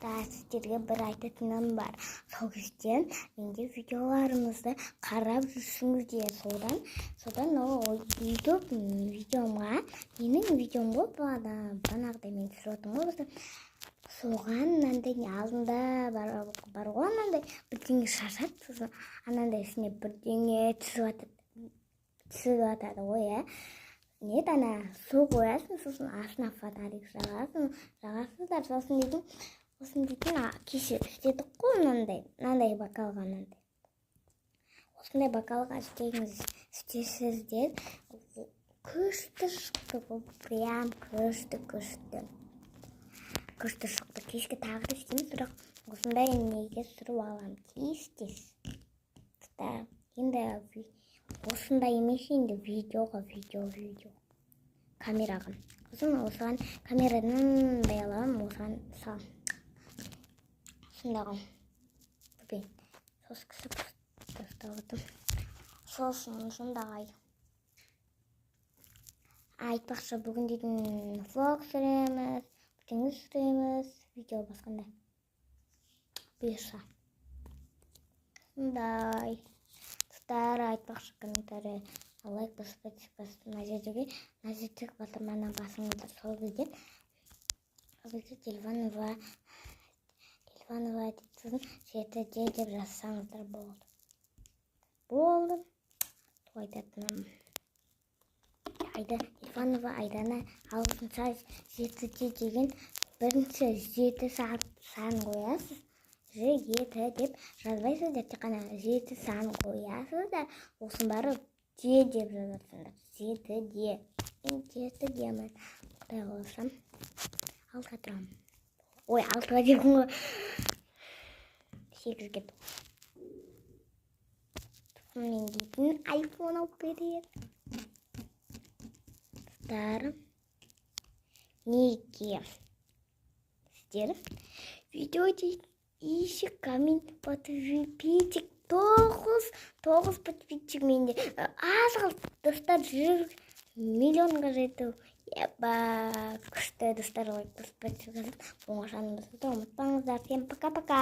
сіздерге бір айтатыным бар. Сол кезде менде видеоларымызды қарап жүрсіңіздер. Содан ол видеомға, менің видеом болып бағанағыдай мен түсіріп отырмын ғой. Соған мынандай алдында бар ғой, анандай бірдеңе шашады, сосын анандай үстіне бірдеңе түсіп жатады ғой, не ана су қоясың, сосын астына фонарик жағасыздар, сосын дейтін кеше істедік қой, мынандай бокалға, осындай бокалға істесіздер, күшті шықты, прям күшті шықты. Кешке тағы да істейміз, бірақ осындай неге түсіріп аламын, тез. Енді осындай емес, енді видеоға камераға. Сосын осыған камерадан байаламын, осыған сондағы соскысы тастауытым. Сосын сондағы айтпақшы, бүгін дейтін влог түсіреміз, түсіреміз, видео басқанда бұйырса. Сондай. Достар, айтпақшы, комментарий, лайк басып, назердегі батырманы басыңыздар. Сол кезде Телефанова дейтін жеті деп жазсаңыздар болды. Болды. Айтатыным. Телефанова Айдана алтынша жеті деген бірінші жеті сан қоясыз. Жеті деп жазбайсыздар, тек қана жеті сан қоясыздар. Осын барып де деп жазасыңдар. Жеті демін. Құдай қаласам. Алтыға тұрамын. Ой, алтыға деп ғой. 8-ге мен дейтін айфон алып береді. Достарым, неге сіздер видео дейді, еще коммент, подписчик, 9 подписчик менде. Аз қалды, достар, 100 миллионға жету. Күшті достар, лайк басып, подписчик жазып, оңашанымызды ұмытпаңыздар. Всем пока-пока.